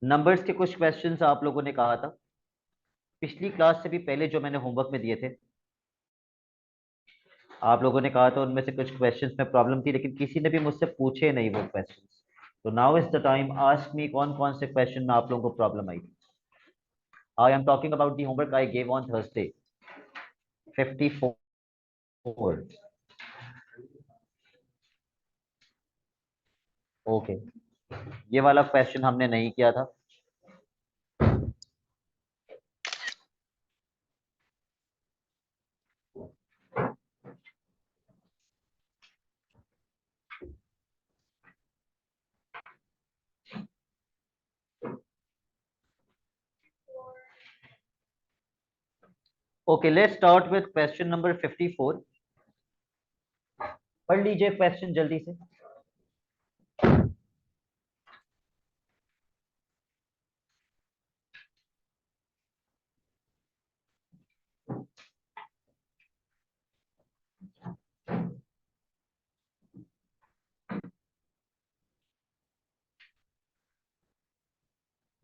Numbers के कुछ questions आप लोगों ने कहा था पिछली क्लास से भी पहले जो मैंने होमवर्क में दिए थे। आप लोगों ने कहा था उनमें से कुछ क्वेश्चंस में प्रॉब्लम थी, लेकिन किसी ने भी मुझसे पूछे नहीं वो क्वेश्चंस। तो now is the time, ask me कौन कौन से क्वेश्चन में आप लोगों को problem I. I am talking about the homework I gave on Thursday 54। Okay, ये वाला क्वेश्चन हमने नहीं किया था। Okay, let's start with question number 54। पढ़ लीजिए क्वेश्चन जल्दी से।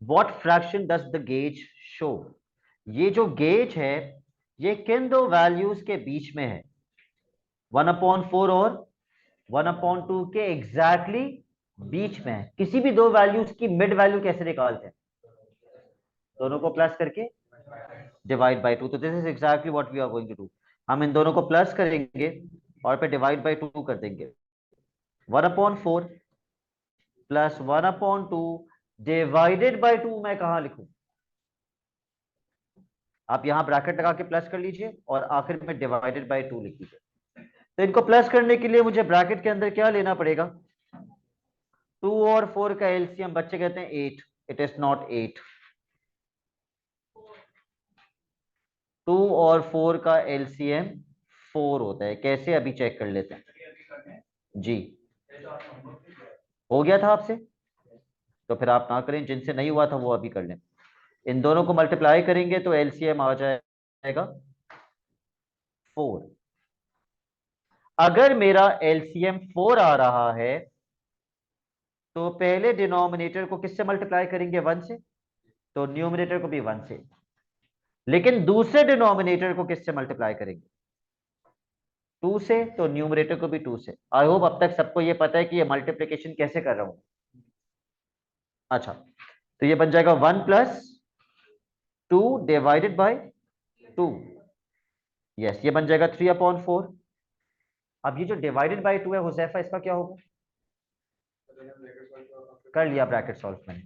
What fraction does the gauge show. ये जो गेज है ये किन दो वैल्यूज के बीच में है? 1/4 और 1/2 के एग्जैक्टली बीच में है। किसी भी दो वैल्यूज की मिड वैल्यू कैसे निकालते हैं? दोनों को प्लस करके डिवाइड बाई टू। तो this is exactly what we are going to do. हम इन दोनों को प्लस करेंगे और पे डिवाइड बाई टू कर देंगे। 1/4 प्लस 1/2 डिवाइडेड बाई टू मैं कहां लिखूं? आप यहां ब्रैकेट लगा के प्लस कर लीजिए और आखिर में डिवाइडेड बाई टू लिख लीजिए। तो इनको प्लस करने के लिए मुझे ब्रैकेट के अंदर क्या लेना पड़ेगा? 2 और 4 का एलसीएम बच्चे कहते हैं 8। It is not 8। 2 और 4 का एलसीएम 4 होता है। कैसे, अभी चेक कर लेते हैं जी। हो गया था आपसे? तो फिर आप ना करें, जिनसे नहीं हुआ था वो अभी कर लें। इन दोनों को मल्टीप्लाई करेंगे तो एलसीएम आ जाएगा 4। अगर मेरा एलसीएम 4 आ रहा है तो पहले डिनोमिनेटर को किससे मल्टीप्लाई करेंगे? 1 से। तो न्यूमरेटर को भी 1 से। लेकिन दूसरे डिनोमिनेटर को किससे मल्टीप्लाई करेंगे? 2 से। तो न्यूमरेटर को भी 2 से। आई होप अब तक सबको ये पता है कि ये मल्टीप्लिकेशन कैसे कर रहा हूं। अच्छा, तो ये बन जाएगा 1+2 डिवाइडेड बाई 2। यस, ये बन जाएगा 3/4। अब ये जो डिवाइडेड बाई 2 है हुजैफा, इसका क्या होगा? कर लिया ब्रैकेट सॉल्व मैंने।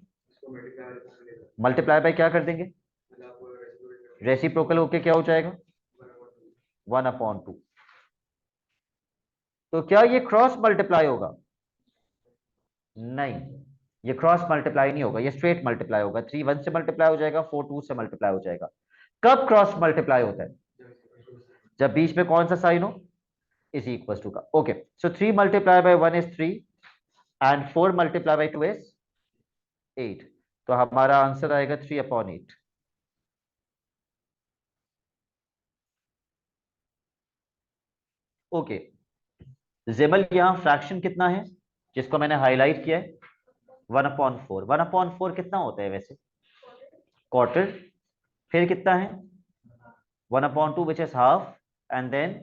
मल्टीप्लाई बाय क्या कर देंगे? रेसिप्रोकल होके क्या हो जाएगा? 1/2। तो क्या ये क्रॉस मल्टीप्लाई होगा? नहीं, ये क्रॉस मल्टीप्लाई नहीं होगा, ये स्ट्रेट मल्टीप्लाई होगा। 3 1 से मल्टीप्लाई हो जाएगा, 4 2 से मल्टीप्लाई हो जाएगा। कब क्रॉस मल्टीप्लाई होता है? जब बीच में कौन सा साइन हो? इज इक्वल टू का। Okay, so 3 multiply by 1 is 3 and 4 multiply by 2 is 8। तो हमारा आंसर आएगा 3/8। ओके, जेमल यहां फ्रैक्शन कितना है जिसको मैंने हाईलाइट किया है? 1/4। 1/4 कितना होता है वैसे? क्वार्टर। फिर कितना है? 1/2 which is half and then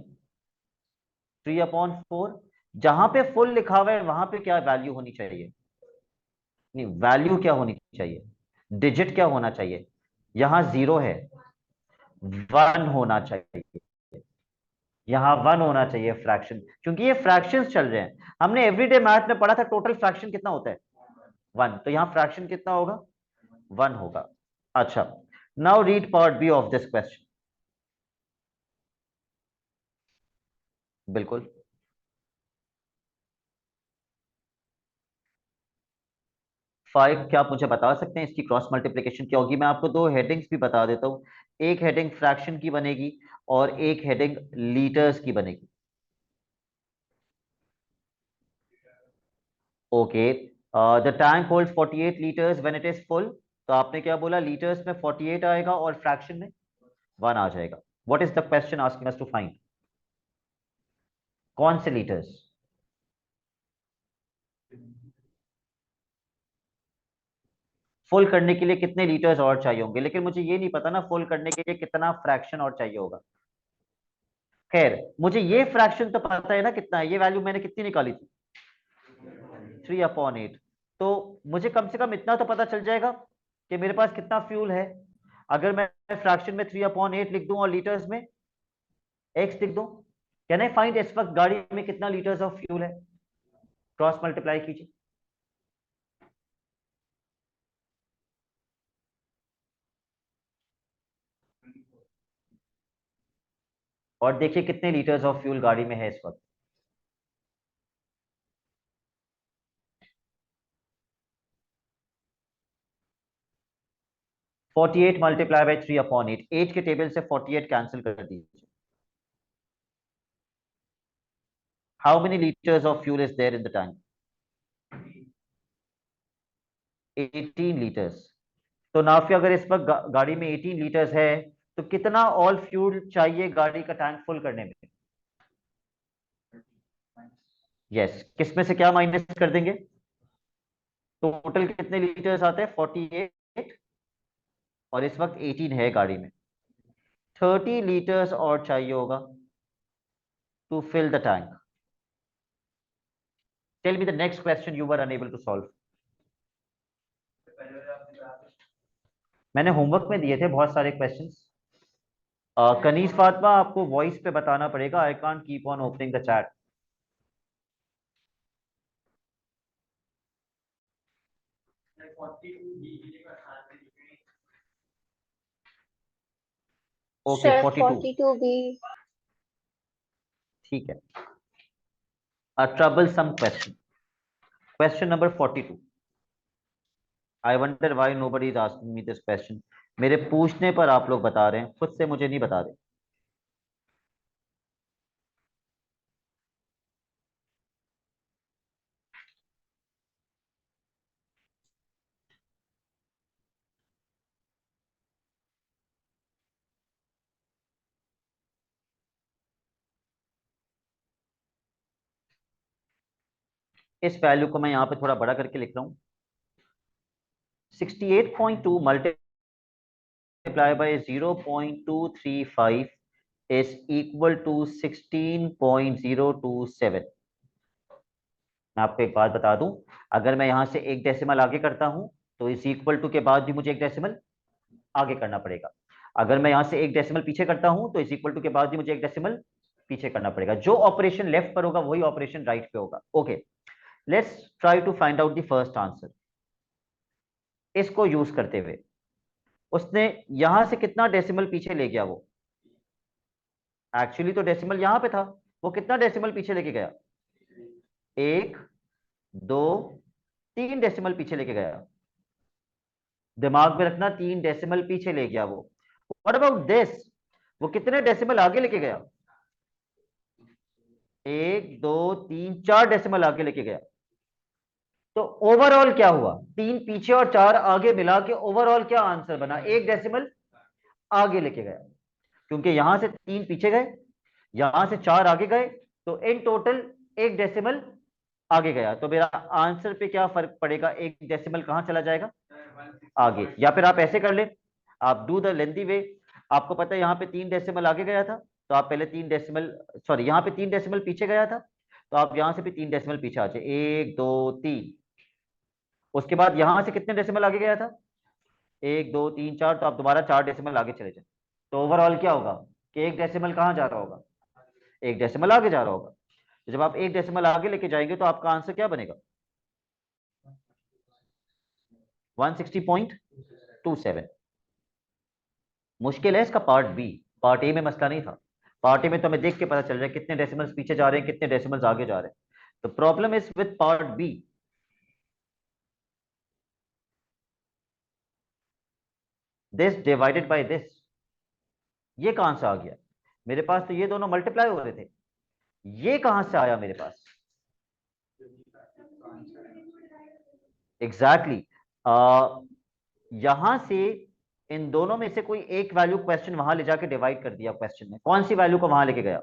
3/4। जहां पे फुल लिखा हुआ है वहां पे क्या वैल्यू होनी चाहिए? नहीं, वैल्यू क्या होनी चाहिए? डिजिट क्या होना चाहिए? यहां 0 है, 1 होना चाहिए। यहां 1 होना चाहिए फ्रैक्शन, क्योंकि ये फ्रैक्शंस चल रहे हैं। हमने एवरीडे मैथ में पढ़ा था टोटल फ्रैक्शन कितना होता है? 1। तो यहां फ्रैक्शन कितना होगा? 1 होगा। अच्छा, now read part B of this question. बिल्कुल। 5 क्या आप मुझे बता सकते हैं इसकी क्रॉस मल्टीप्लिकेशन क्या होगी? मैं आपको दो हेडिंग्स भी बता देता हूं। एक हेडिंग फ्रैक्शन की बनेगी और एक हेडिंग लीटर्स की बनेगी। Okay, the tank holds 48 litres when it is full. तो आपने क्या बोला? लीटर्स में 48 आएगा और फ्रैक्शन में 1 आ जाएगा। What is the question asking us to find? कौन से लीटर्स? फुल करने के लिए कितने लीटर्स और चाहिए होंगे, लेकिन मुझे ये नहीं पता ना फुल करने के लिए कितना फ्रैक्शन और चाहिए होगा। खैर मुझे ये फ्रैक्शन तो पता है ना कितना है, ये वैल्यू मैंने कितनी निकाली थी, 3/8। तो मुझे कम से कम इतना तो पता चल जाएगा कि मेरे पास कितना फ्यूल है। अगर मैं फ्रैक्शन में 3/8 लिख दूं और लीटर्स में एक्स लिख दूं, कैन आई फाइंड इस वक्त गाड़ी में कितना लीटर्स ऑफ फ्यूल है? क्रॉस मल्टीप्लाई कीजिए। और देखिए कितने लीटर्स ऑफ फ्यूल गाड़ी में है इस वक्त। 48 मल्टीप्लाई बाई 3/8, 8 के टेबल से 48 कैंसिल कर दीजिए। How many litres of fuel is there in the tank? 18 litres. तो नाफिया अगर इस वक्त गाड़ी में 18 लीटर्स है, तो कितना ऑल फ्यूल चाहिए गाड़ी का टैंक फुल करने में? यस, किस में से क्या माइनस कर देंगे? टोटल कितने लीटर्स आते हैं? 48, और इस वक्त 18 है गाड़ी में। 30 लीटर्स और चाहिए होगा to fill the tank. Tell me the next question you were unable to solve. मैंने होमवर्क में दिए थे बहुत सारे क्वेश्चंस। कनीज फातिमा, आपको वॉइस पे बताना पड़ेगा, I can't keep on opening the chat. Okay sir 42। 42 भी। ठीक है। A troublesome question, question number 42। I wonder why nobody is asking me this question. मेरे पूछने पर आप लोग बता रहे हैं, खुद से मुझे नहीं बता रहे। इस वैल्यू को मैं यहां पे थोड़ा बड़ा करके लिख रहा हूं। 68.2 multiply by 0.235 is equal to 16.027। मैं आपको एक बात बता दूं, अगर मैं यहां से एक डेसिमल आगे करता हूं तो इस इक्वल टू के बाद भी मुझे एक डेसिमल आगे करना पड़ेगा। अगर मैं यहां से एक डेसिमल पीछे करता हूं तो इस इक्वल टू के बाद भी मुझे एक डेसिमल पीछे करना पड़ेगा। जो ऑपरेशन लेफ्ट पर होगा वही ऑपरेशन राइट पे होगा। Okay, let's try to find out the first answer. इसको यूज करते हुए उसने यहां से कितना डेसिमल पीछे ले गया? वो एक्चुअली तो डेसिमल यहां पे था, वो कितना डेसिमल पीछे लेके गया? एक, दो, 3 डेसिमल पीछे लेके गया। दिमाग में रखना, 3 डेसिमल पीछे ले गया वो। What about this? वो कितने डेसिमल आगे लेके गया? एक, दो, तीन, 4 डेसिमल आगे लेके गया। तो ओवरऑल क्या हुआ? 3 पीछे और 4 आगे मिला के ओवरऑल क्या आंसर बना? 1 डेसिमल आगे लेके गया, क्योंकि यहां से 3 पीछे गए, यहां से 4 आगे गए, तो इन टोटल 1 डेसिमल आगे गया। तो मेरा आंसर पे क्या फर्क पड़ेगा? 1 डेसिमल कहां चला जाएगा? आगे। या फिर आप ऐसे कर ले, आप डू द लेंदी वे। आपको पता है यहाँ पे 3 डेसिमल आगे गया था, तो आप पहले 3 डेसिमल, सॉरी यहाँ पे 3 डेसिमल पीछे गया था, तो आप यहां से भी 3 डेसिमल पीछे आ जाए। 1, 2, 3। उसके बाद यहां से कितने डेसिमल आगे गया था? 1, 2, 3, 4। तो आप दोबारा 4 डेसिमल आगे चले जाए। तो ओवरऑल क्या होगा कि 1 डेसिमल कहाँ जा रहा होगा? 1 डेसिमल आगे जा रहा होगा। तो जब आप 1 डेसिमल आगे लेके जाएंगे तो आपका आंसर क्या बनेगा? 160.27। मुश्किल है इसका पार्ट बी। पार्ट ए में मसला नहीं था। पार्ट ए में तो हमें देख के पता चल रहा है कितने डेसिमल्स पीछे जा रहे हैं, कितने डेसिमल्स आगे जा रहे हैं। तो problem is with part B. This divided by this, ये कहां से आ गया? मेरे पास तो ये दोनों मल्टीप्लाई हो रहे थे, ये कहां से आया मेरे पास? Exactly exactly. यहां से इन दोनों में से कोई एक वैल्यू क्वेश्चन वहां ले जाके डिवाइड कर दिया। क्वेश्चन ने कौन सी वैल्यू को वहां लेके गया?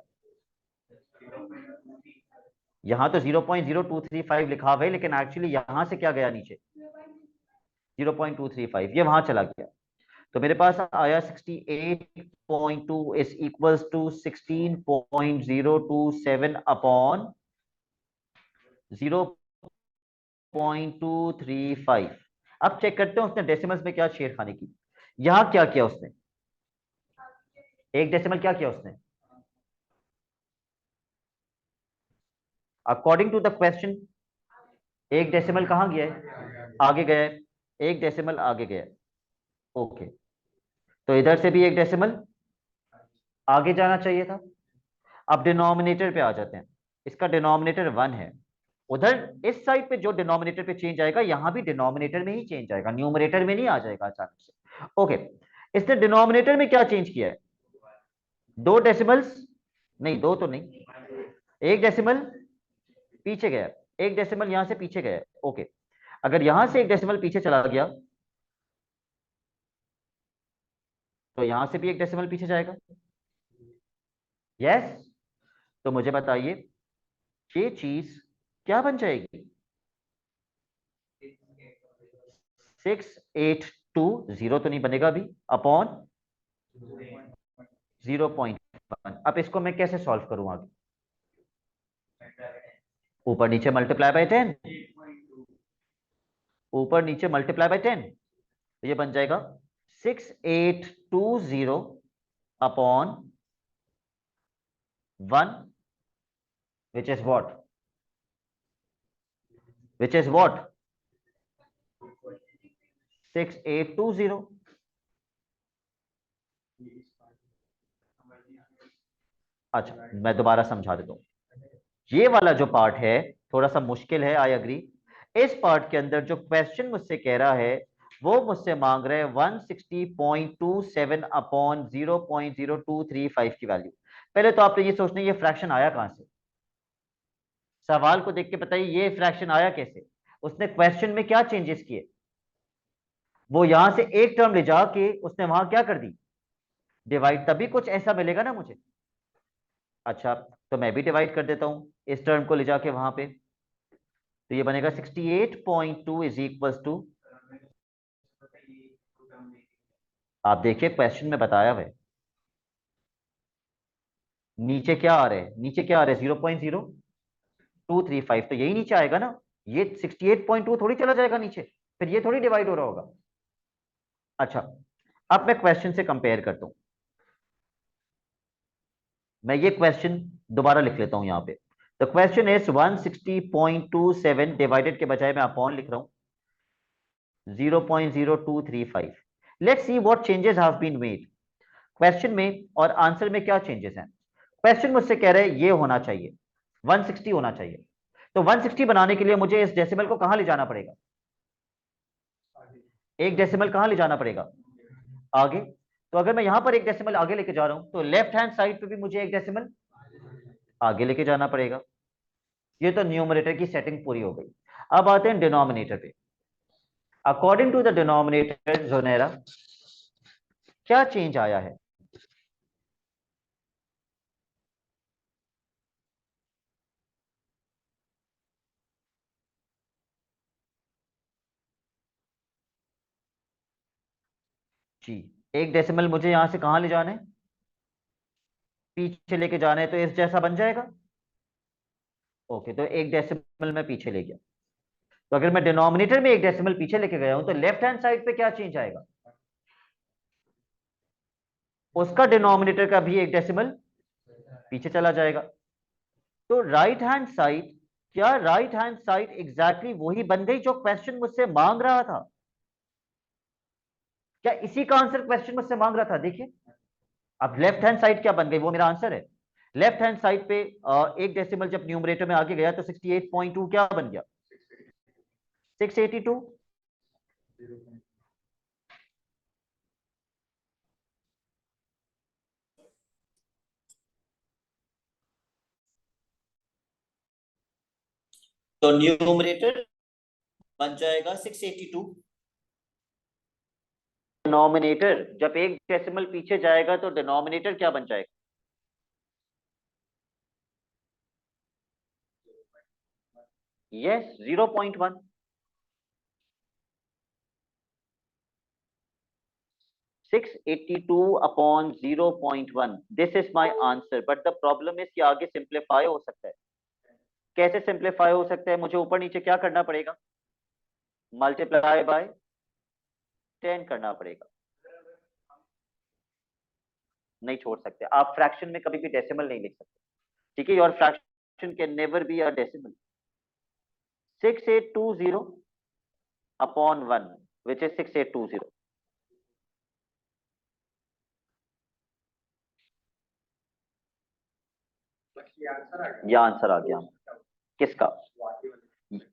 यहां तो 0.0235 लिखा हुआ है, लेकिन एक्चुअली यहां से क्या गया नीचे? 0.235, ये वहां चला गया। तो मेरे पास आया 68.2 इज इक्वल्स टू 16.027 अपॉन 0.235। अब चेक करते हैं उसने डेसिमल्स में क्या छेड़खानी की। यहां क्या किया उसने, एक डेसिमल क्या किया उसने, अकॉर्डिंग टू द क्वेश्चन एक डेसिमल कहां गया है, आगे गया है, एक डेसिमल आगे गया है। ओके, तो इधर से भी एक डेसिमल आगे जाना चाहिए था। अब डिनोमिनेटर पे आ जाते हैं, इसका डिनोमिनेटर 1 है। उधर इस साइड पे जो डिनोमिनेटर पे चेंज आएगा, यहां भी डिनोमिनेटर में ही चेंज आएगा, न्यूमरेटर में नहीं आ जाएगा अचानक से। ओके, इसने डिनोमिनेटर में क्या चेंज किया है, दो डेसिमल्स, नहीं दो तो नहीं, एक डेसिमल पीछे गया, एक डेसिमल यहां से पीछे गया। ओके, अगर यहां से एक डेसिमल पीछे चला गया तो यहां से भी एक डेसिमल पीछे जाएगा। यस, तो मुझे बताइए ये चीज क्या बन जाएगी, 6820 तो नहीं बनेगा अभी, अपॉन 0.1। अब इसको मैं कैसे सॉल्व करूं आगे, ऊपर नीचे मल्टीप्लाई बाय 10, ऊपर नीचे मल्टीप्लाई बाय 10, तो ये बन जाएगा 6820 upon 1, which is what, which is what 6820। अच्छा, मैं दोबारा समझा देता हूं। ये वाला जो पार्ट है थोड़ा सा मुश्किल है, आई अग्री। इस पार्ट के अंदर जो क्वेश्चन मुझसे कह रहा है, वो मुझसे मांग रहे हैं 160.27 अपॉन 0.0235 की वैल्यू। पहले तो आपने ये सोचना है ये फ्रैक्शन आया कहां से, सवाल को देख के बताइए ये फ्रैक्शन आया कैसे। उसने क्वेश्चन में क्या चेंजेस किए, वो यहां से एक टर्म ले जाके उसने वहां क्या कर दी, डिवाइड, तभी कुछ ऐसा मिलेगा ना मुझे। अच्छा, तो मैं भी डिवाइड कर देता हूं इस टर्म को ले जाके वहां पे, तो ये बनेगा 68.2 इज इक्वल टू, आप देखिए क्वेश्चन में बताया हुआ है, नीचे क्या आ रहा है, नीचे क्या आ रहा है 0.0235, तो यही नीचे आएगा ना, ये 68.2 थोड़ी चला जाएगा नीचे, फिर ये थोड़ी डिवाइड हो रहा होगा। अच्छा, अब मैं क्वेश्चन से कंपेयर करता हूं, मैं ये क्वेश्चन दोबारा लिख लेता हूं यहां पे। तो क्वेश्चन इज 160.27 डिवाइडेड के बजाय मैं अपॉन लिख रहा हूं 0.0235। Let's see what changes have been made. Question में और आंसर में क्या चेंजेस हैं। क्वेश्चन मुझसे कह रहे हैं ये होना चाहिए, 160 होना चाहिए। तो 160 बनाने के लिए मुझे इस डेसिमल को कहां ले जाना पड़ेगा, एक डेसिमल कहां ले जाना पड़ेगा, आगे। तो अगर मैं यहां पर एक डेसिमल आगे लेके जा रहा हूं तो लेफ्ट हैंड साइड पे भी मुझे एक डेसिमल आगे लेके जाना पड़ेगा। ये तो न्यूमरेटर की सेटिंग पूरी हो गई। अब आते हैं डिनोमिनेटर पे। अकॉर्डिंग टू द डिनोमिनेटर जोनेरा क्या चेंज आया है, जी, एक डेसिमल मुझे यहां से कहां ले जाना है, पीछे लेके जाना है, तो इस जैसा बन जाएगा। ओके, तो एक डेसिमल में पीछे ले गया, तो अगर मैं डिनोमिनेटर में एक डेसिमल पीछे लेके गया हूं तो लेफ्ट हैंड साइड पे क्या चेंज आएगा, उसका डिनोमिनेटर का भी एक डेसिमल पीछे चला जाएगा। तो राइट हैंड साइड, क्या राइट हैंड साइड एग्जैक्टली वही बन गई जो क्वेश्चन मुझसे मांग रहा था, क्या इसी का आंसर क्वेश्चन मुझसे मांग रहा था, देखिए। अब लेफ्ट हैंड साइड क्या बन गई, वो मेरा आंसर है। लेफ्ट हैंड साइड पे एक डेसिमल जब न्यूमरेटर में आगे गया तो 68.2 क्या बन गया, 682। तो न्यूमरेटर बन जाएगा 682। डिनोमिनेटर जब एक डेसिमल पीछे जाएगा तो डिनोमिनेटर क्या बन जाएगा, yes 0.1। 682/0.1, this is my answer. But the problem is कि आगे सिंप्लीफाई हो सकता है। कैसे सिंप्लीफाई हो सकता है? मुझे ऊपर नीचे क्या करना पड़ेगा? मल्टीप्लाई बाय 10 करना पड़ेगा। नहीं छोड़ सकते आप, फ्रैक्शन में कभी भी डेसिमल नहीं लिख सकते, ठीक है? Your fraction can never be a decimal. 6820/1 which is 6820। ये आंसर आ गया। किसका?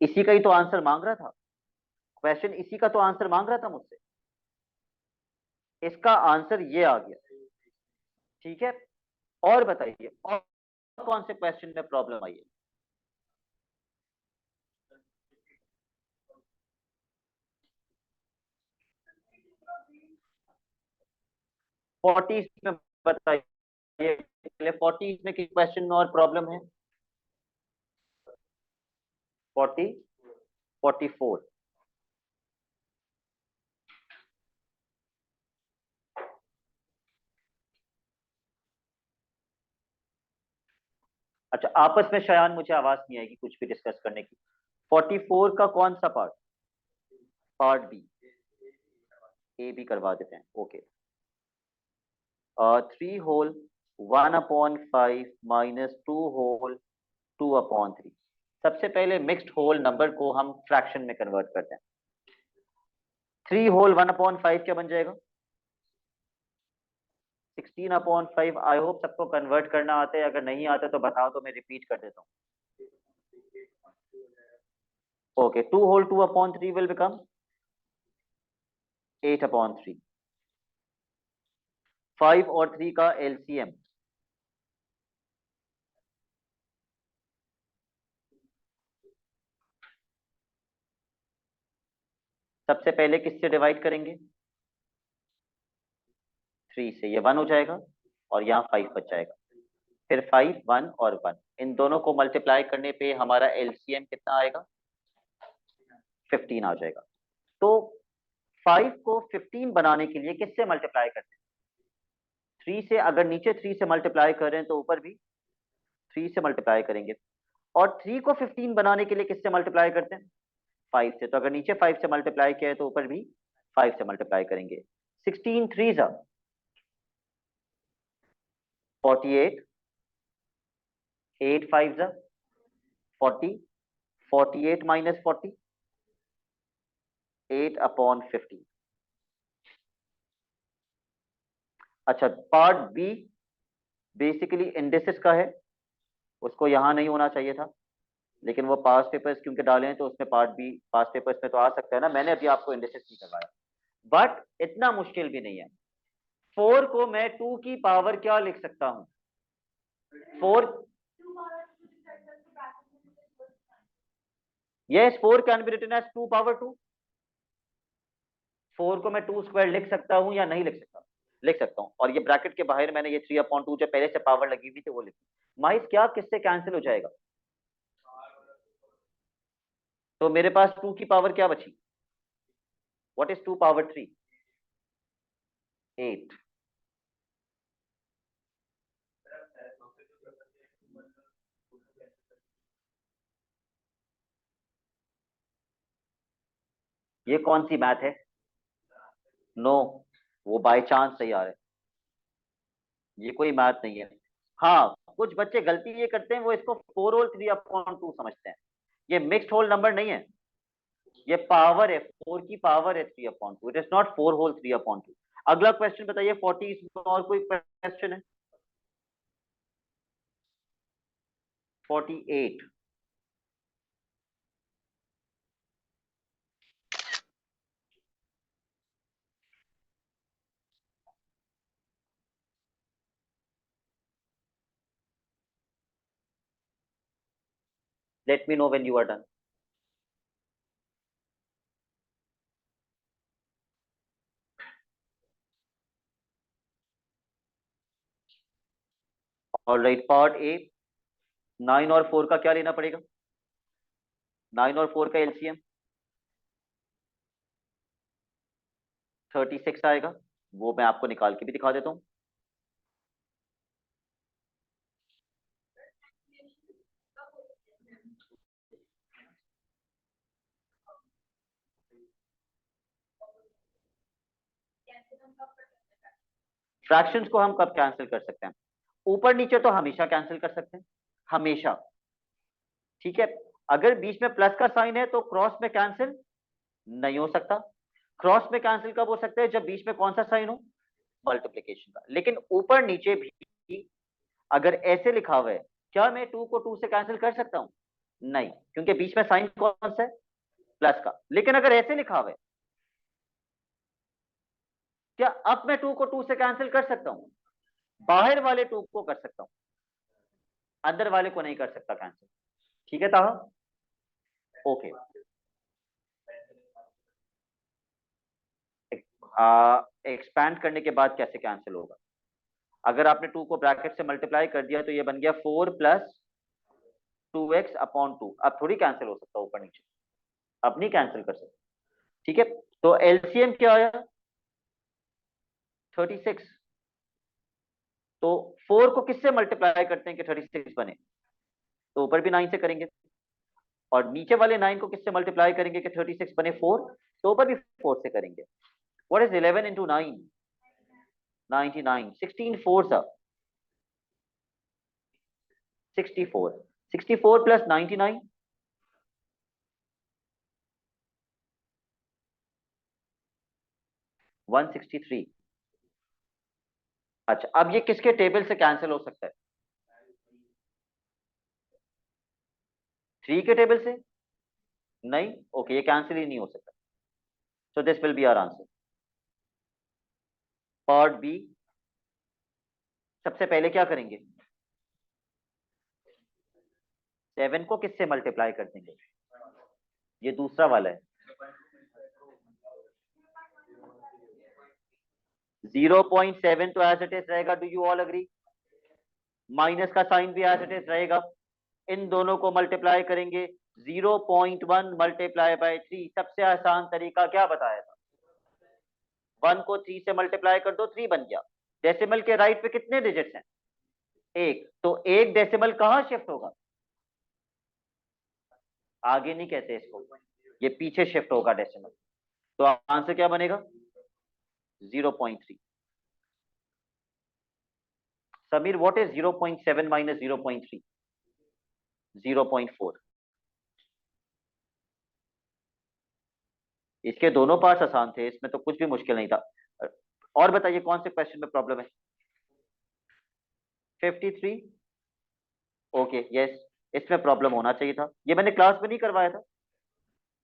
इसी का ही तो आंसर मांग रहा था क्वेश्चन, इसी का तो आंसर मांग रहा था मुझसे। इसका आंसर ये आ गया, ठीक है? और बताइए, और कौन से क्वेश्चन में प्रॉब्लम आई है? फोर्टीज में बताइए, पहले फोर्टीज में किस क्वेश्चन में और प्रॉब्लम है? 40, 44। अच्छा, आपस में शयान मुझे आवाज नहीं आएगी कुछ भी डिस्कस करने की। 44 का कौन सा पार्ट? Part B. ए भी करवा देते हैं, ओके। 3 whole 1/5 minus 2 whole 2/3। सबसे पहले मिक्स्ड होल नंबर को हम फ्रैक्शन में कन्वर्ट करते हैं। 3 होल 1/5 क्या बन जाएगा? 16/5। आई होप सबको कन्वर्ट करना आता है, अगर नहीं आता तो बताओ तो मैं रिपीट कर देता हूँ। Okay, 2 whole 2/3 will become 8/3। 5 और 3 का एलसीएम, सबसे पहले किससे डिवाइड करेंगे? 3 से। ये 1 हो जाएगा और यहाँ 5 बच जाएगा। फिर 5, 1 और 1, इन दोनों को मल्टीप्लाई करने पे हमारा एलसीएम कितना आएगा? 15 आ जाएगा। तो 5 को 15 बनाने के लिए किससे मल्टीप्लाई करते हैं? 3 से। अगर नीचे 3 से मल्टीप्लाई कर रहे हैं तो ऊपर भी 3 से मल्टीप्लाई करेंगे। और 3 को 15 बनाने के लिए किससे मल्टीप्लाई करते हैं? 5 से। तो अगर नीचे 5 से मल्टीप्लाई किया है तो ऊपर भी 5 से मल्टीप्लाई करेंगे। 16 3 जा 48, 8 5 जा 40, 48 माइनस 40, 8/15। अच्छा, पार्ट बी बेसिकली इंडेसिस का है, उसको यहां नहीं होना चाहिए था, लेकिन वो पास पेपर्स क्योंकि डाले हैं तो उसमें पार्ट बी पास पेपर्स में तो आ सकता है ना। मैंने अभी आपको इंडेसिस नहीं करवाया, बट इतना मुश्किल भी नहीं है। 4 को मैं 2 की पावर क्या लिख सकता हूं? 4, yes, 4 can be written as 2/2। 4 को मैं 2 स्क्वायर लिख सकता हूं या नहीं लिख सकता? लिख सकता हूं। और ये ब्रैकेट के बाहर मैंने ये 3/2 जो पहले से पावर लगी हुई थी वो लिखी। माइस क्या किससे कैंसिल हो जाएगा? तो मेरे पास 2 की पावर क्या बची? What is 2/3? 8। ये कौन सी मैथ है? नो, वो बाय चांस सही आ रहा है, ये कोई मैथ नहीं है। हाँ, कुछ बच्चे गलती ये करते हैं, वो इसको 4 होल 3/2 समझते हैं। ये मिक्स्ड होल नंबर नहीं है, ये पावर है, 4 की पावर है 3/2। It is not 4 whole 3/2। अगला क्वेश्चन बताइए 40, इसमें और कोई क्वेश्चन है? 48। Let me know when you are done. Alright, part A. 9 और 4 का क्या लेना पड़ेगा? 9 और 4 का एलसीएम 36 आएगा। वो मैं आपको निकाल के भी दिखा देता हूँ। फ्रैक्शंस को हम कब कैंसिल कर सकते हैं? ऊपर नीचे तो हमेशा कैंसिल कर सकते हैं, हमेशा। ठीक है, अगर बीच में प्लस का साइन है तो क्रॉस में कैंसिल नहीं हो सकता। क्रॉस में कैंसिल कब हो सकता है? जब बीच में कौन सा साइन हो? मल्टीप्लीकेशन का। लेकिन ऊपर नीचे भी अगर ऐसे लिखा हुआ है, क्या मैं 2 को 2 से कैंसिल कर सकता हूं? नहीं, क्योंकि बीच में साइन कौन सा है? प्लस का। लेकिन अगर ऐसे लिखा हुआ है, क्या अब मैं 2 को 2 से कैंसिल कर सकता हूं? बाहर वाले 2 को कर सकता हूं, अंदर वाले को नहीं कर सकता कैंसिल। ठीक है ताहा? ओके। एक्सपैंड करने के बाद कैसे कैंसिल होगा? अगर आपने 2 को ब्रैकेट से मल्टीप्लाई कर दिया तो ये बन गया 4 प्लस 2x अपॉन 2। अब थोड़ी कैंसिल हो सकता ऊपर नीचे, अब नहीं कैंसिल कर सकते। ठीक है, तो एलसीएम क्या आया? 36। तो 4 को किससे मल्टीप्लाई करते हैं कि 36 बने? तो ऊपर भी 9 से करेंगे, और नीचे वाले 9 को किससे मल्टीप्लाई करेंगे कि 36 बने? 4। तो ऊपर भी 4 से करेंगे। What is 11 into 9? 99। 16 4 सा 64। 64 प्लस 99 163। अच्छा, अब ये किसके टेबल से कैंसिल हो सकता है? 3 के टेबल से? नहीं, ओके, ये कैंसिल ही नहीं हो सकता। So this will be our answer. Part B, सबसे पहले क्या करेंगे? 7 को किससे मल्टीप्लाई कर देंगे? ये दूसरा वाला है। 0.7 तो एज इट इज रहेगा। Do you all agree? Minus का साइन भी एज इट इज रहेगा। इन दोनों को मल्टीप्लाई करेंगे। 0.1 मल्टीप्लाई बाय 3। सबसे आसान तरीका क्या बताया था? 1 को 3 से मल्टीप्लाई कर दो, 3 बन गया। डेसिमल के राइट पे कितने डिजिट्स हैं? एक। तो एक डेसिमल कहां शिफ्ट होगा? आगे नहीं कहते इसको, ये पीछे शिफ्ट होगा डेसिमल। तो आंसर क्या बनेगा? 0.3। Sameer, what is 0.7 minus 0.3? 0.4। इसके दोनों पार्ट्स आसान थे, इसमें तो कुछ भी मुश्किल नहीं था। और बताइए कौन से क्वेश्चन में प्रॉब्लम है? 53। ओके, यस, इसमें प्रॉब्लम होना चाहिए था, ये मैंने क्लास में नहीं करवाया था।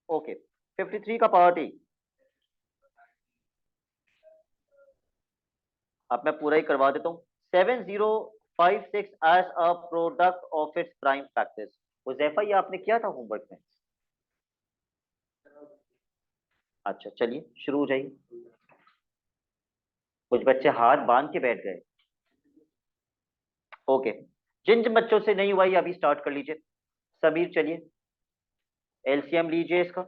ओके, 53 का पार्ट ए। अब मैं पूरा ही करवा देता हूँ। 7056 as a product of its prime factors. Huzaifa, ये आपने किया था होमवर्क में? अच्छा, चलिए शुरू हो जाइए। कुछ बच्चे हाथ बांध के बैठ गए। ओके, जिन जिन बच्चों से नहीं हुआ ये अभी स्टार्ट कर लीजिए। समीर चलिए, एलसीएम लीजिए इसका।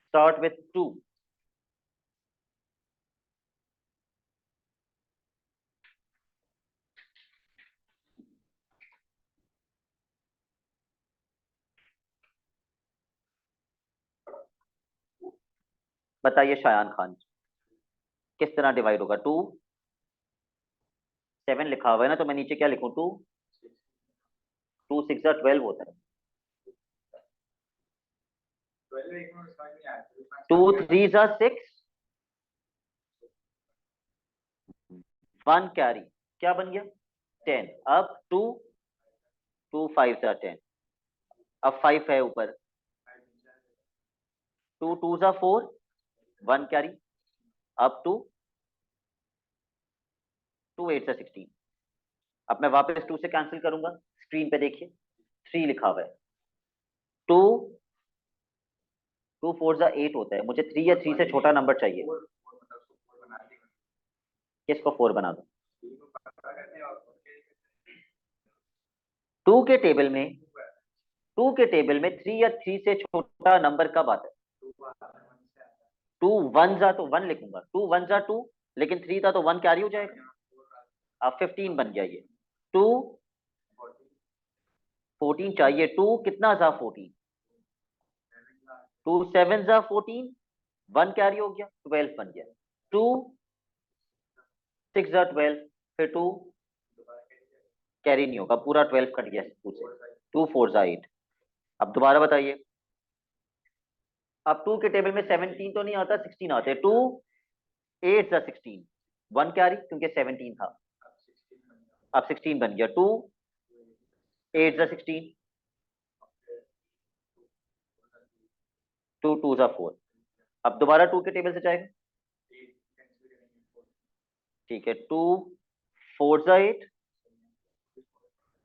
Start with 2। बताइए शायान खान, किस तरह डिवाइड होगा? 2 7 लिखा हुआ है ना, तो मैं नीचे क्या लिखूं? 2 2 6 12 होता है। 2 3 6, 1 कैरी, क्या बन गया? 10। अब 2 2 5 10। अब 5 है ऊपर। 2 2 4, 1 कैरी। अब 2 2 8 16। अब मैं वापस 2 से कैंसिल करूंगा। स्क्रीन पे देखिए, 3 लिखा हुआ है। 2 2 4 8 होता है। मुझे 3 या 3 से छोटा नंबर चाहिए। किसको 4 बना दो? 2 के टेबल में 3 या 3 से छोटा नंबर कब आता है? टू वन जा तो वन लिखूंगा, टू वन जा टू, लेकिन थ्री था तो वन कैरी हो जाएगा। अब 15 बन गया ये। टू 14 चाहिए, टू कितना जा 14, टू सेवन जा 14, वन कैरी हो गया, 12 बन गया। टू सिक्स जा 12, फिर टू कैरी नहीं होगा, पूरा 12 कट गया टू से। टू फोर जा 8। अब दोबारा बताइए, अब टू के टेबल में 17 तो नहीं आता, 16 आते। टू एट जा 16, वन कैरी क्योंकि 17 था, अब 16 बन गया। टू एट जा 16, टू टू जा 4। अब दोबारा टू के टेबल से जाएगा, ठीक है। टू फोर जा 8,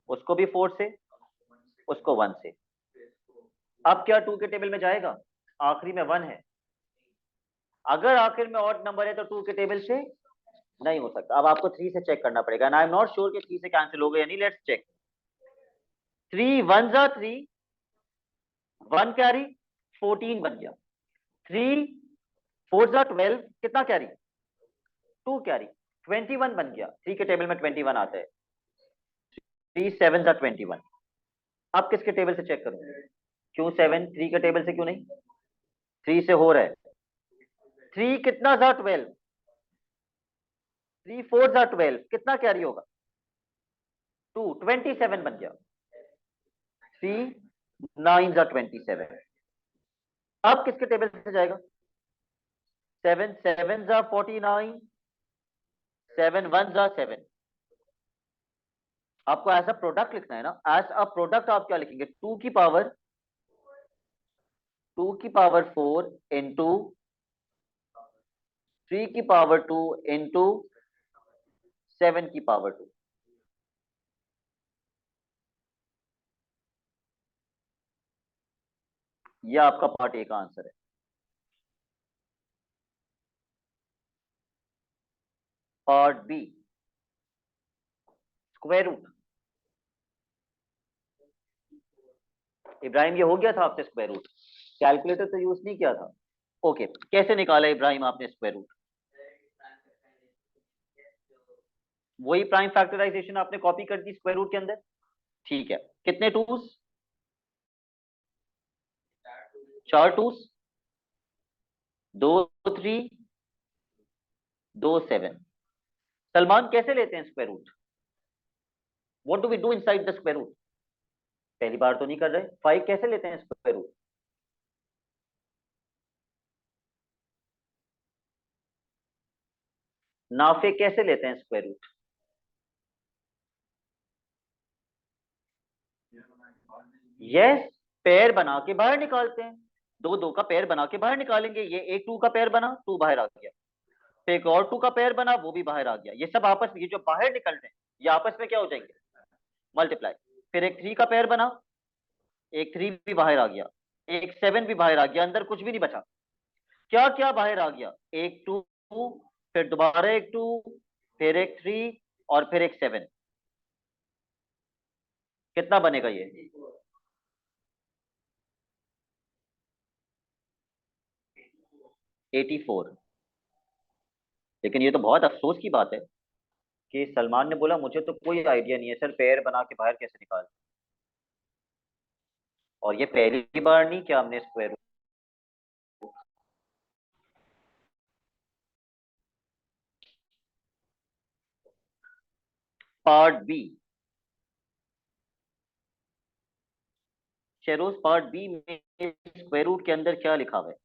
उसको भी 4 से, उसको 1 से। अब क्या टू के टेबल में जाएगा, आखिरी में 1 है, अगर आखिर में ऑड नंबर है तो टू के टेबल से नहीं हो सकता। अब आपको 3 से चेक करना पड़ेगा, and I am not sure कि 3 से कैंसिल हो गया या नहीं, लेट्स चेक। 3 वन जा 3, वन कैरी 14 बन गया। 3 फोर जा 12, कितना कैरी, 2 कैरी 21 बन गया। 3 के टेबल में 21 आता है। 3 7 जा 21। अब किसके टेबल से चेक करूंगा, क्यों 7, 3 के टेबल से क्यों नहीं, 3 से हो रहा है। 3 कितना जा 12, 3 फोर जा 12, कितना कैरी होगा, 2 27 बन गया। 3 9 जा 27। अब किसके टेबल से जाएगा, 7 7 जा 49, 7 1 जा 7। आपको एज अ प्रोडक्ट लिखना है ना, एज अ प्रोडक्ट आप क्या लिखेंगे, 2 की पावर 4 इंटू 3 की पावर 2 इंटू 7 की पावर 2। यह आपका पार्ट ए का आंसर है। Part B, square root. Ibrahim ये हो गया था आपसे स्क्वायर रूट, कैलकुलेटर तो यूज नहीं किया था। ओके, कैसे निकाला इब्राहिम आपने स्क्वायर रूट, वही प्राइम फैक्टराइजेशन आपने कॉपी कर दी स्क्वायर रूट के अंदर, ठीक है। कितने टूस, 4 टूस, 2 3, 2 7। सलमान कैसे लेते हैं square root, what do we do inside the square root, पहली बार तो नहीं कर रहे। 5 कैसे लेते हैं स्क्वायर रूट, नाफे कैसे लेते हैं स्क्वायर रूट, यस, पेयर बना के बाहर निकालते हैं। दो दो का पेयर बना के बाहर निकालेंगे, ये एक 2 का पेयर बना, 2 बाहर आ गया, फिर एक और 2 का पेयर बना, वो भी बाहर आ गया। ये सब आपस में, ये जो बाहर निकल रहे हैं ये आपस में क्या हो जाएंगे, मल्टीप्लाई। फिर एक 3 का पेयर बना, एक 3 भी बाहर आ गया, एक 7 भी बाहर आ गया, अंदर कुछ भी नहीं बचा। क्या क्या बाहर आ गया, एक 2, फिर दोबारा एक 2, फिर एक 3, और फिर एक 7। कितना बनेगा ये, 84। लेकिन ये तो बहुत अफसोस की बात है कि सलमान ने बोला मुझे तो कोई आइडिया नहीं है सर, पेयर बना के बाहर कैसे निकाल, और ये पहली बार नहीं क्या हमने स्क्वायर। पार्ट बी, शेरोज पार्ट बी में स्क्वायर रूट के अंदर क्या लिखा हुआ है,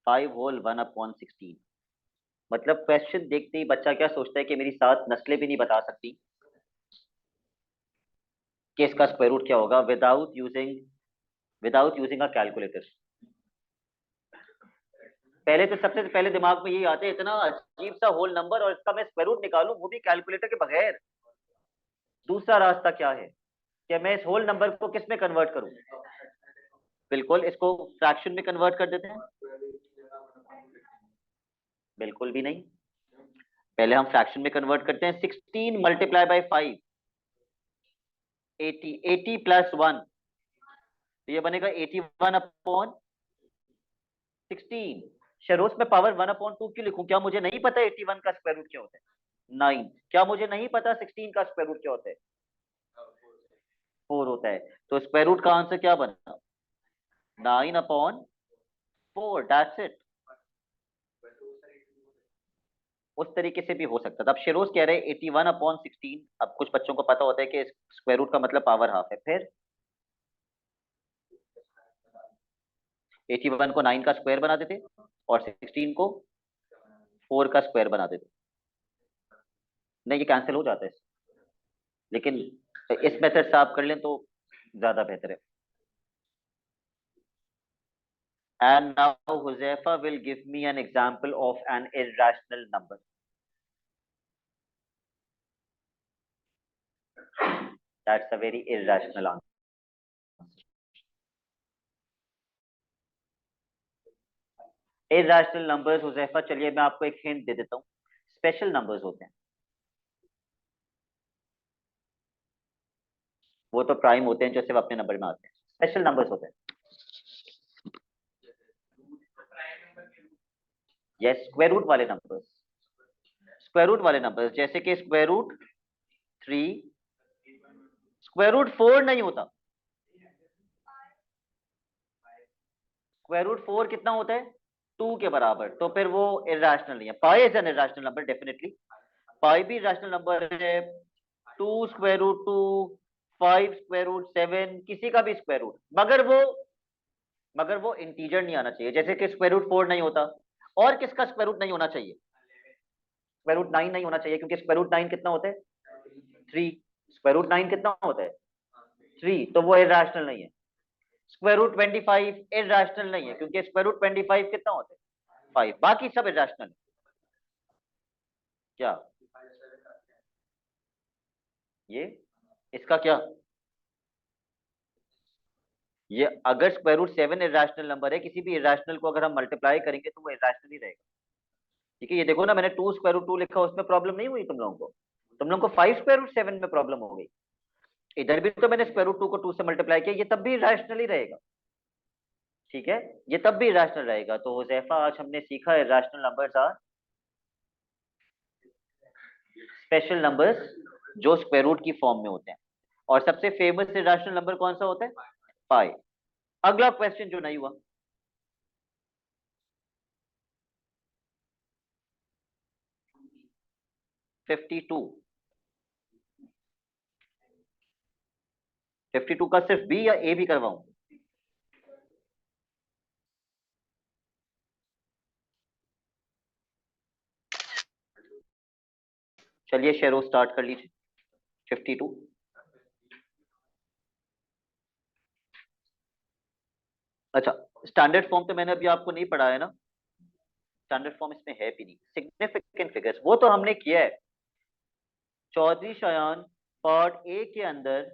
5 होल 1/16। मतलब क्वेश्चन देखते ही बच्चा क्या सोचता है कि मेरी 7 नस्लें भी नहीं बता सकती कि इसका स्क्वायर रूट क्या होगा, विदाउट यूजिंग अ कैलकुलेटर। पहले तो सबसे पहले दिमाग में यही आते हैं, इतना अजीब सा होल नंबर और इसका मैं स्क्वायर रूट निकालूं वो भी कैलकुलेटर के बगैर। दूसरा रास्ता क्या है कि मैं इस होल नंबर को किस में कन्वर्ट करूं, बिल्कुल इसको फ्रैक्शन में कन्वर्ट कर देते हैं। बिल्कुल भी नहीं, पहले हम फ्रैक्शन में कन्वर्ट करते हैं। 16 मल्टीप्लाई बाई 5, 80, 80 प्लस 1 तो ये बनेगा 81/16। शेरोस में पावर 1/2 क्यों लिखूं? क्या मुझे नहीं पता 81 का स्क्वायर रूट क्या होता है? 9। क्या मुझे नहीं पता 16 का स्क्वायर रूट क्या होता है? 4 होता है। तो स्क्वायर रूट का आंसर क्या बना? 9/4। That's it. उस तरीके से भी हो सकता था। अब शेरोज कह रहे हैं 81/16। अब कुछ बच्चों को पता होता है कि स्क्वायर रूट का मतलब पावर हाफ है। फिर 81 को 9 का स्क्वायर बना देते और 16 को 4 का स्क्वायर बना देते। नहीं, ये कैंसिल हो जाता है, लेकिन इस मेथड से आप कर लें तो ज्यादा बेहतर है। And now Josefa will give me an example of an irrational number. That's a very irrational answer. Irrational numbers, Josefa, चलिए मैं आपको एक हिंट दे देता हूँ। स्पेशल नंबर्स होते हैं। वो तो प्राइम होते हैं जो सिर्फ अपने नंबर में आते हैं। स्पेशल नंबर्स होते हैं। यस, स्क्वायर रूट वाले नंबर्स। स्क्वायर रूट वाले नंबर्स जैसे कि स्क्वायर रूट 3। स्क्वायर रूट 4 नहीं होता। स्क्वायर रूट 4 कितना होता है? 2 के बराबर। तो फिर वो इरेशनल नहीं है। Pi is an irrational number definitely. Pi भी इरेशनल नंबर है। 2√2, 5√7, किसी का भी स्क्वायर रूट, मगर वो इंटीजर नहीं आना चाहिए। जैसे कि स्क्वायर रूट 4 नहीं होता। और किसका स्क्वायर रूट नहीं होना चाहिए? स्क्वायर रूट 9 नहीं होना चाहिए, क्योंकि स्क्वायर रूट 9 कितना होता है? 3। स्क्वायर रूट 9 कितना होता है? 3। तो वो इरेशनल नहीं है। स्क्वायर रूट 25 इरेशनल नहीं है, क्योंकि स्क्वायर रूट 25 कितना होता है? 5। बाकी सब इरेशनल है। क्या ये? इसका क्या? ये अगर स्क्वायर रूट 7 इरेशनल नंबर है, किसी भी इरेशनल को अगर हम मल्टीप्लाई करेंगे तो वो इरेशनल ही रहेगा। ठीक है, ये देखो ना, मैंने 2√2 लिखा, उसमें प्रॉब्लम नहीं हुई तुम लोगों को। तुम लोगों को 5√7 में प्रॉब्लम हो गई। इधर भी तो मैंने स्क्वायर रूट 2 को 2 से मल्टीप्लाई किया, ये तब भी इरेशनल ही रहेगा। ठीक है, ये तब भी इरेशनल रहेगा। तो हुजैफा, आज हमने सीखा irrational numbers are special numbers जो स्क्वायर रूट की फॉर्म में होते हैं। और सबसे फेमस इरेशनल नंबर कौन सा होता है? पाई। अगला क्वेश्चन जो नहीं हुआ, 52। 52 का सिर्फ बी या ए भी करवाऊं? चलिए शेरो स्टार्ट कर लीजिए। 52। अच्छा, स्टैंडर्ड फॉर्म तो मैंने अभी आपको नहीं पढ़ाया ना। स्टैंडर्ड फॉर्म इसमें है भी नहीं। सिग्निफिकेंट फिगर्स वो तो हमने किया है। चौधरी शायान, पार्ट ए के अंदर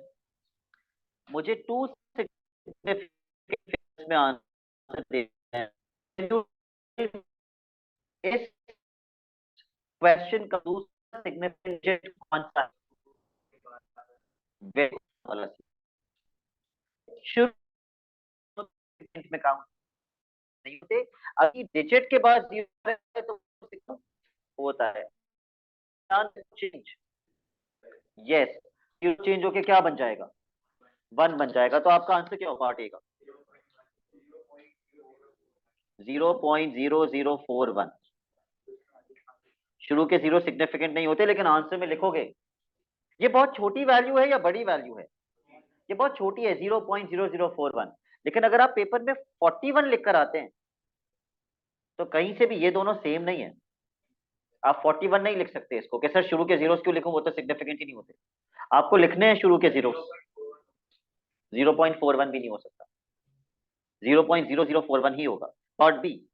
मुझे 2 सिग्निफिकेंट फिगर्स में आंसर देना है। इस क्वेश्चन का दूसरा सिग्निफिकेंट कौन सा है? वाला शुरू में काउंट नहीं होते। अभी डिजिट के बाद जीरो है तो होता है चेंज। यस, जीरो चेंज होके क्या बन जाएगा? 1 बन जाएगा। तो आपका आंसर क्या होगा पार्ट ए का? 0.0041। शुरू के जीरो सिग्निफिकेंट नहीं होते, लेकिन आंसर में लिखोगे। ये बहुत छोटी वैल्यू है या बड़ी वैल्यू है? ये बहुत छोटी है, 0.0041। लेकिन अगर आप पेपर में 41 लिख कर आते हैं तो कहीं से भी ये दोनों सेम नहीं है। आप 41 नहीं लिख सकते इसको कि सर शुरू के जीरोस क्यों लिखूं, वो तो सिग्निफिकेंट ही नहीं होते। आपको लिखने हैं शुरू के जीरो। 0.41 भी नहीं हो सकता, 0.0041 ही होगा। Part B.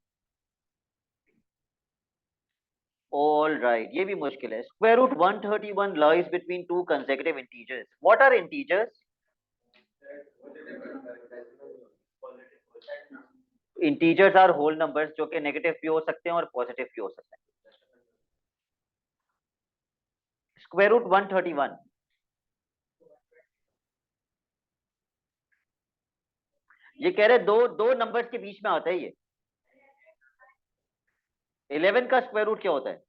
ऑल राइट, ये भी मुश्किल है। Square root 131 lies between two consecutive integers. What are integers? Integers are whole numbers जो कि नेगेटिव भी हो सकते हैं और पॉजिटिव भी हो सकते हैं। स्क्वायर रूट 131 ये कह रहे दो दो नंबर्स के बीच में आता है ये। 11 का स्क्वायर रूट क्या होता है?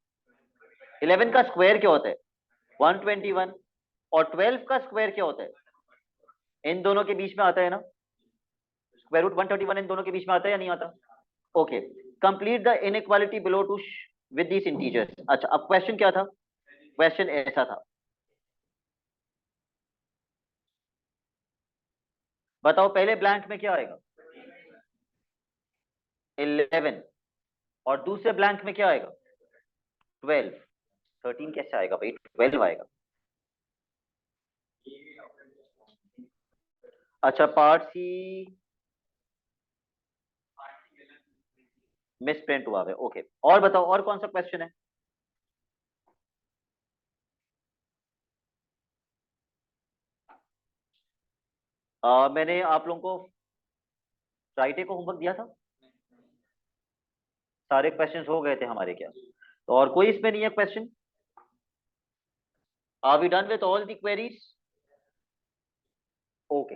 11 का स्क्वायर क्या होता है? 121। और 12 का स्क्वायर क्या होता है? इन दोनों के बीच में आता है ना, स्क्वायर रूट 131 इन दोनों के बीच में आता है या नहीं आता? Okay, complete the inequality below two with this integers. अच्छा, अब क्वेश्चन क्या था? क्वेश्चन ऐसा था, बताओ पहले ब्लैंक में क्या आएगा? 11। और दूसरे ब्लैंक में क्या आएगा? 12। 13 कैसे आएगा भाई? 12 आएगा। अच्छा, पार्ट सी मिस प्रिंट हुआ है। ओके, और बताओ और कौन सा क्वेश्चन है? मैंने आप लोगों को फ्राइडे को होमवर्क दिया था, सारे क्वेश्चंस हो गए थे हमारे क्या? तो और कोई इसमें नहीं है question? Are we done with all the queries? Okay,